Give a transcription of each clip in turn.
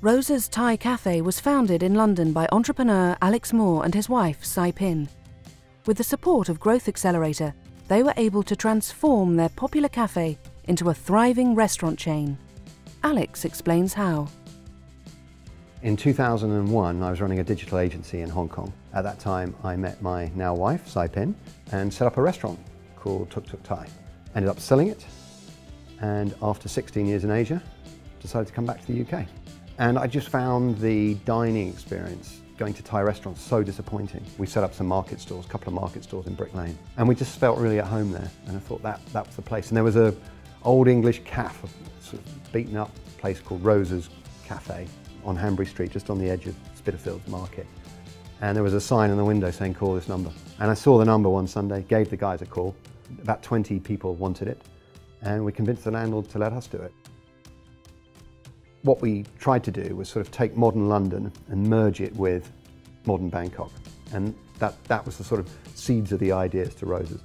Rosa's Thai cafe was founded in London by entrepreneur Alex Moore and his wife, Sai Pin. With the support of GrowthAccelerator, they were able to transform their popular cafe into a thriving restaurant chain. Alex explains how. In 2001, I was running a digital agency in Hong Kong. At that time, I met my now wife, Sai Pin, and set up a restaurant called Tuk Tuk Thai. Ended up selling it, and after 16 years in Asia, decided to come back to the UK. And I just found the dining experience going to Thai restaurants so disappointing. We set up some market stores, a couple of market stores in Brick Lane, and we just felt really at home there, and I thought that was the place. And there was a old English cafe, sort of beaten up place called Rosa's Cafe on Hanbury Street, just on the edge of Spitalfields Market. And there was a sign in the window saying, call this number. And I saw the number one Sunday, gave the guys a call. About 20 people wanted it, and we convinced the landlord to let us do it. What we tried to do was sort of take modern London and merge it with modern Bangkok. And that was the sort of seeds of the ideas to Rosa's.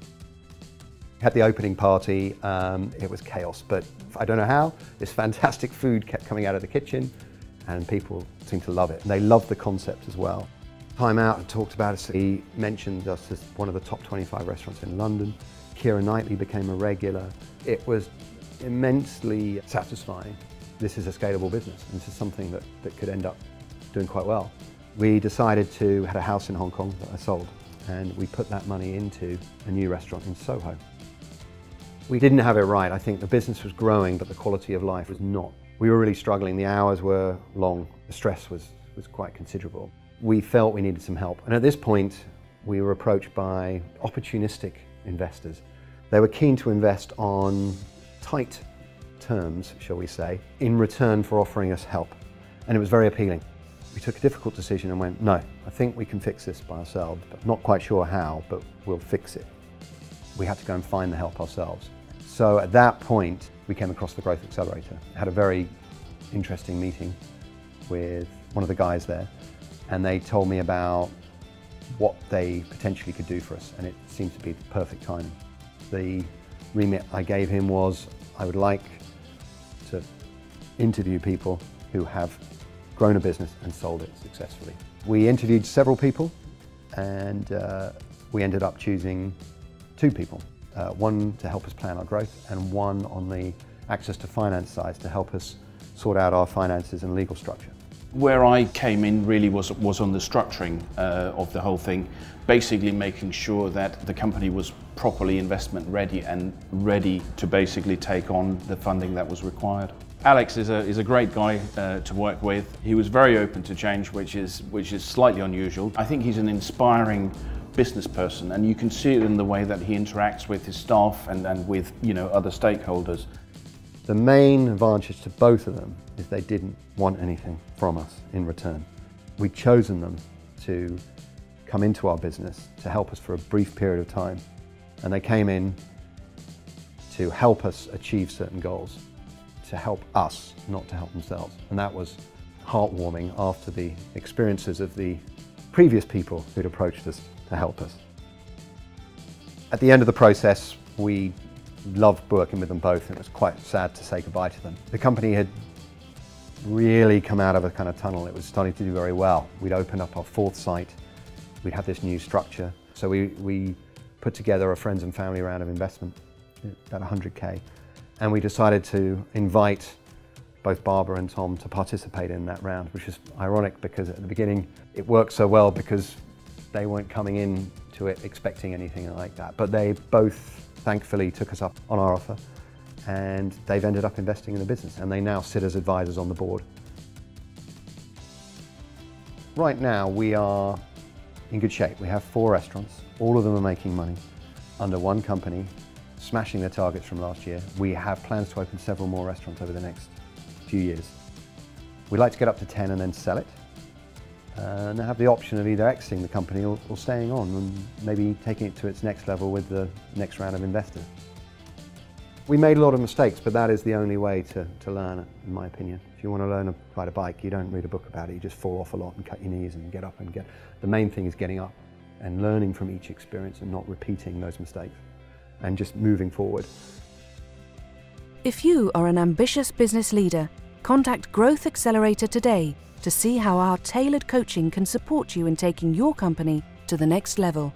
Had the opening party, it was chaos, but I don't know how, this fantastic food kept coming out of the kitchen and people seemed to love it. And they loved the concept as well. Time Out and talked about us. He mentioned us as one of the top 25 restaurants in London. Keira Knightley became a regular. It was immensely satisfying. This is a scalable business, and this is something that could end up doing quite well. We decided to had a house in Hong Kong that I sold, and we put that money into a new restaurant in Soho. We didn't have it right. I think the business was growing, but the quality of life was not. We were really struggling. The hours were long. The stress was quite considerable. We felt we needed some help. And at this point, we were approached by opportunistic investors. They were keen to invest on tight terms, shall we say, in return for offering us help. And it was very appealing. We took a difficult decision and went, no, I think we can fix this by ourselves, but not quite sure how, but we'll fix it. We had to go and find the help ourselves. So at that point, we came across the Growth Accelerator. Had a very interesting meeting with one of the guys there, and they told me about what they potentially could do for us, and it seemed to be the perfect timing. The remit I gave him was, I would like to interview people who have grown a business and sold it successfully. We interviewed several people, and we ended up choosing two people. One to help us plan our growth, and one on the access to finance side to help us sort out our finances and legal structure. Where I came in really was on the structuring of the whole thing, basically making sure that the company was properly investment ready and ready to basically take on the funding that was required. Alex is a great guy to work with. He was very open to change, which is slightly unusual. I think he's an inspiring business person, and you can see it in the way that he interacts with his staff and with other stakeholders. The main advantage to both of them is they didn't want anything from us in return. We'd chosen them to come into our business to help us for a brief period of time, and they came in to help us achieve certain goals, to help us, not to help themselves. And that was heartwarming after the experiences of the previous people who'd approached us to help us. At the end of the process, we loved working with them both, and it was quite sad to say goodbye to them. The company had really come out of a kind of tunnel. It was starting to do very well. We'd opened up our fourth site. We'd had this new structure. So we put together a friends and family round of investment, about 100K. And we decided to invite both Barbara and Tom to participate in that round, which is ironic because at the beginning it worked so well because they weren't coming in to it expecting anything like that. But they both thankfully took us up on our offer, and they've ended up investing in the business, and they now sit as advisors on the board. Right now we are in good shape. We have 4 restaurants. All of them are making money under one company, smashing their targets from last year. We have plans to open several more restaurants over the next few years. We'd like to get up to 10 and then sell it, and have the option of either exiting the company or staying on and maybe taking it to its next level with the next round of investors. We made a lot of mistakes, but that is the only way to learn, in my opinion. If you want to learn to ride a bike, you don't read a book about it, you just fall off a lot and cut your knees and get up and get. The main thing is getting up and learning from each experience and not repeating those mistakes and just moving forward. If you are an ambitious business leader Contact Growth Accelerator today to see how our tailored coaching can support you in taking your company to the next level.